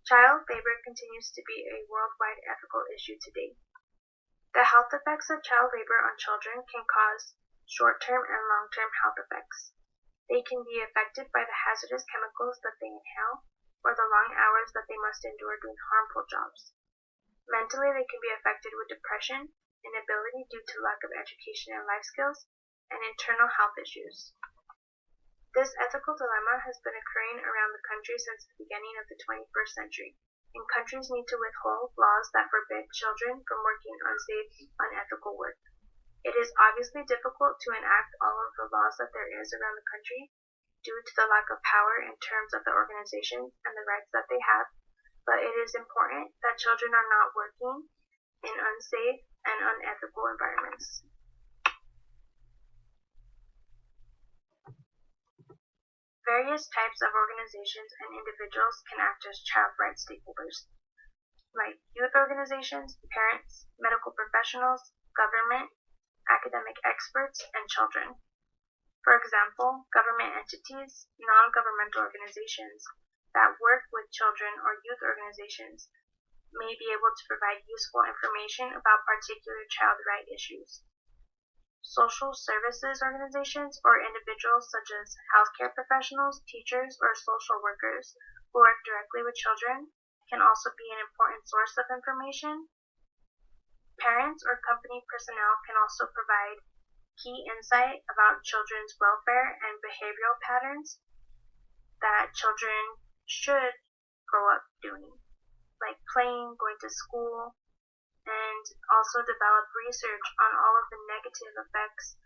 Child labor continues to be a worldwide ethical issue today. The health effects of child labor on children can cause short-term and long-term health effects. They can be affected by the hazardous chemicals that they inhale or the long hours that they must endure doing harmful jobs. Mentally, they can be affected with depression, inability due to lack of education and life skills, and internal health issues. This ethical dilemma has been occurring around the country since the beginning of the 21st century, and countries need to withhold laws that forbid children from working unsafe, unethical work. It is obviously difficult to enact all of the laws that there is around the country due to the lack of power in terms of the organizations and the rights that they have, but it is important that children are not working in unsafe and unethical environments. Various types of organizations and individuals can act as child rights stakeholders, like youth organizations, parents, medical professionals, government, academic experts, and children. For example, government entities, non-governmental organizations that work with children or youth organizations may be able to provide useful information about particular child right issues. Social services organizations or individuals such as healthcare professionals, teachers, or social workers who work directly with children can also be an important source of information. Parents or company personnel can also provide key insight about children's welfare and behavioral patterns that children should grow up doing, like playing, going to school, and also develop research on all of the negative effects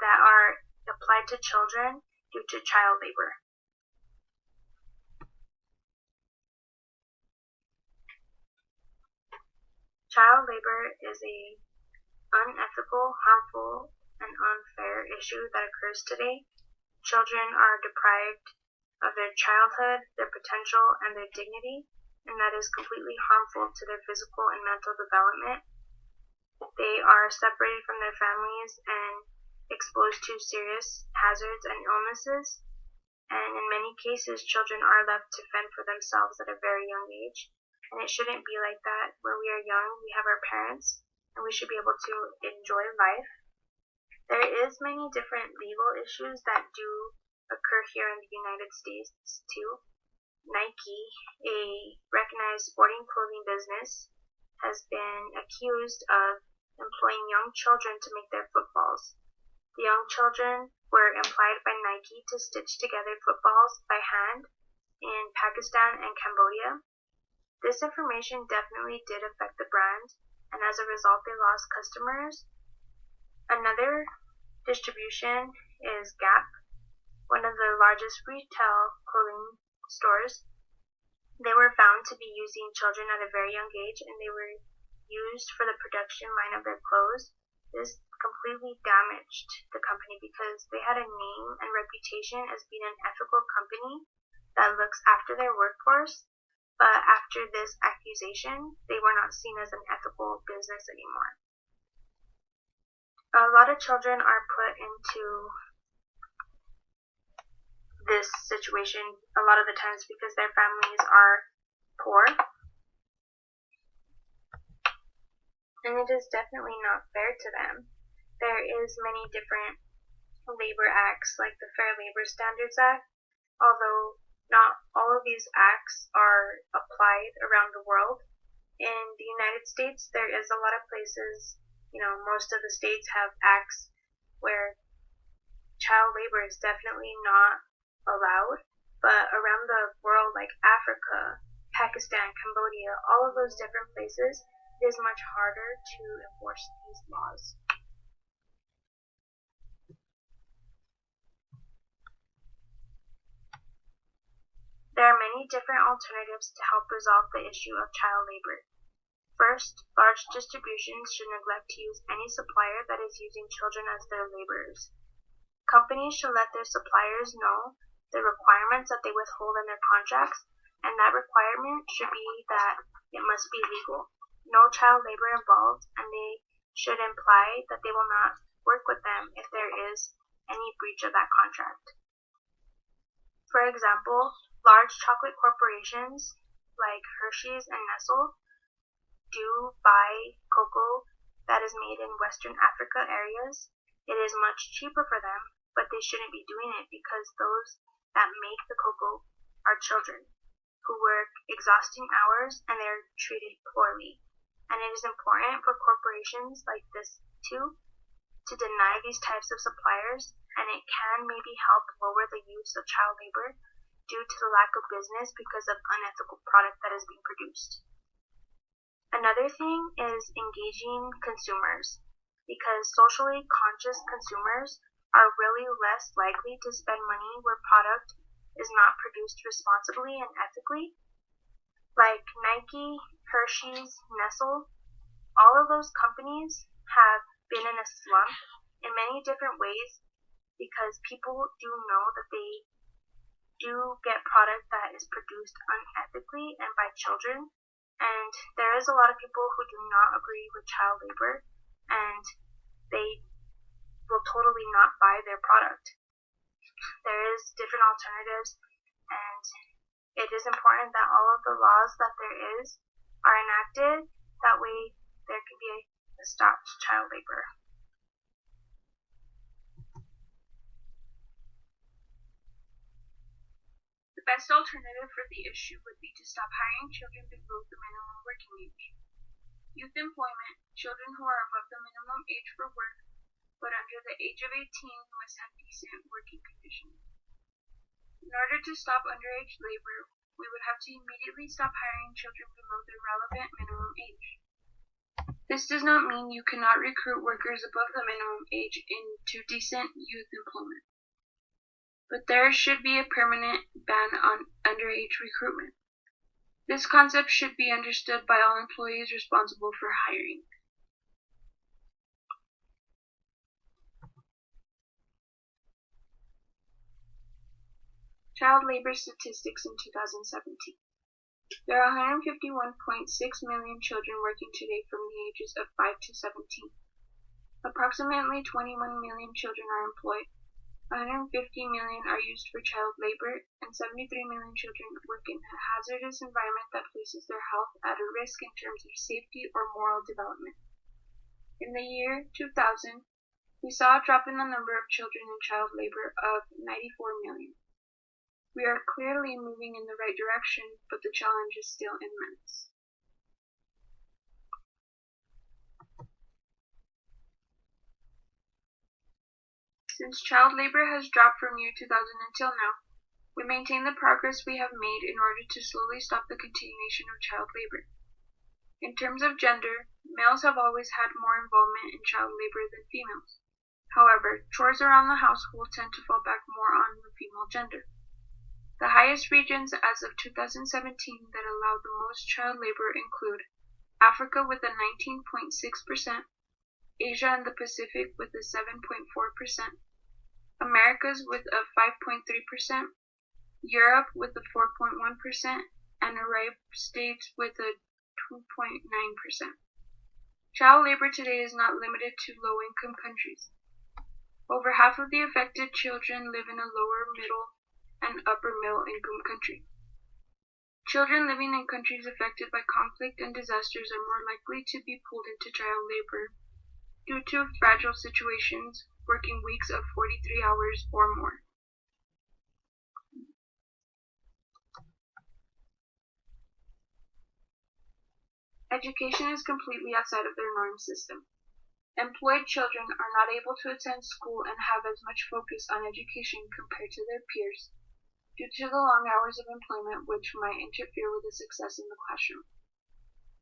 that are applied to children due to child labor. Child labor is an unethical, harmful, and unfair issue that occurs today. Children are deprived of their childhood, their potential, and their dignity, and that is completely harmful to their physical and mental development. They are separated from their families and exposed to serious hazards and illnesses, and in many cases, children are left to fend for themselves at a very young age, and it shouldn't be like that. When we are young, we have our parents, and we should be able to enjoy life. There is many different legal issues that do occur here in the United States too. Nike, a recognized sporting clothing business, has been accused of employing young children to make their footballs. The young children were employed by Nike to stitch together footballs by hand in Pakistan and Cambodia. This information definitely did affect the brand, and as a result, they lost customers. Another distribution is Gap, one of the largest retail clothing stores. They were found to be using children at a very young age, and they were used for the production line of their clothes. This completely damaged the company because they had a name and reputation as being an ethical company that looks after their workforce, but after this accusation, they were not seen as an ethical business anymore. A lot of children are put into this situation a lot of the times because their families are poor, and it is definitely not fair to them. There is many different labor acts like the Fair Labor Standards Act, although not all of these acts are applied around the world. In the United States, there is a lot of places, most of the states have acts where child labor is definitely not allowed, but around the world, like Africa, Pakistan, Cambodia, all of those different places, it is much harder to enforce these laws. There are many different alternatives to help resolve the issue of child labor. First, large distributions should neglect to use any supplier that is using children as their laborers. Companies should let their suppliers know the requirements that they withhold in their contracts, and that requirement should be that it must be legal. No child labor involved, and they should imply that they will not work with them if there is any breach of that contract. For example, large chocolate corporations like Hershey's and Nestle, do buy cocoa that is made in Western Africa areas, it is much cheaper for them, but they shouldn't be doing it because those that make the cocoa are children who work exhausting hours and they're treated poorly. And it is important for corporations like this to deny these types of suppliers, and it can maybe help lower the use of child labor due to the lack of business because of unethical product that is being produced. Another thing is engaging consumers, because socially conscious consumers are really less likely to spend money where product is not produced responsibly and ethically. Like Nike, Hershey's, Nestle, all of those companies have been in a slump in many different ways because people do know that they do get product that is produced unethically and by children. And there is a lot of people who do not agree with child labor, and they will totally not buy their product. There is different alternatives, and it is important that all of the laws that there is are enacted. That way there can be a stop to child labor. The best alternative for the issue would be to stop hiring children below the minimum working age. Youth employment, children who are above the minimum age for work but under the age of 18 must have decent working conditions. In order to stop underage labor, we would have to immediately stop hiring children below the relevant minimum age. This does not mean you cannot recruit workers above the minimum age into decent youth employment, but there should be a permanent ban on underage recruitment. This concept should be understood by all employees responsible for hiring. Child labor statistics in 2017. There are 151.6 million children working today from the ages of 5 to 17. Approximately 21 million children are employed. 150 million are used for child labor, and 73 million children work in a hazardous environment that places their health at a risk in terms of safety or moral development. In the year 2000, we saw a drop in the number of children in child labor of 94 million. We are clearly moving in the right direction, but the challenge is still immense. Since child labor has dropped from year 2000 until now, we maintain the progress we have made in order to slowly stop the continuation of child labor. In terms of gender, males have always had more involvement in child labor than females. However, chores around the household tend to fall back more on the female gender. The highest regions as of 2017 that allow the most child labor include Africa with a 19.6%, Asia and the Pacific with a 7.4%, Americas with a 5.3%, Europe with a 4.1%, and Arab states with a 2.9%. Child labor today is not limited to low-income countries. Over half of the affected children live in a lower, middle, and upper middle income country. Children living in countries affected by conflict and disasters are more likely to be pulled into child labor due to fragile situations, working weeks of 43 hours or more. Education is completely outside of their norm system. Employed children are not able to attend school and have as much focus on education compared to their peers due to the long hours of employment, which might interfere with the success in the classroom.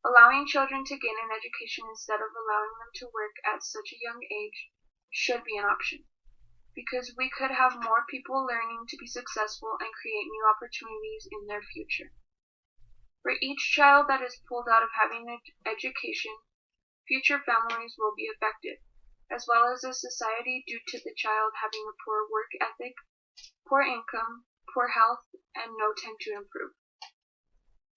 Allowing children to gain an education instead of allowing them to work at such a young age should be an option, because we could have more people learning to be successful and create new opportunities in their future. For each child that is pulled out of having an education, future families will be affected, as well as a society due to the child having a poor work ethic, poor income, poor health, and no time to improve.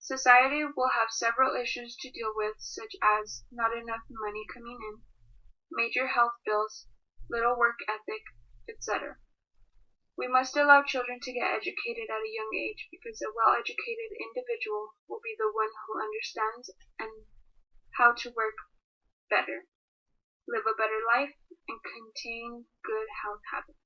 Society will have several issues to deal with, such as not enough money coming in, major health bills, little work ethic, etc. We must allow children to get educated at a young age because a well-educated individual will be the one who understands and how to work better, live a better life, and contain good health habits.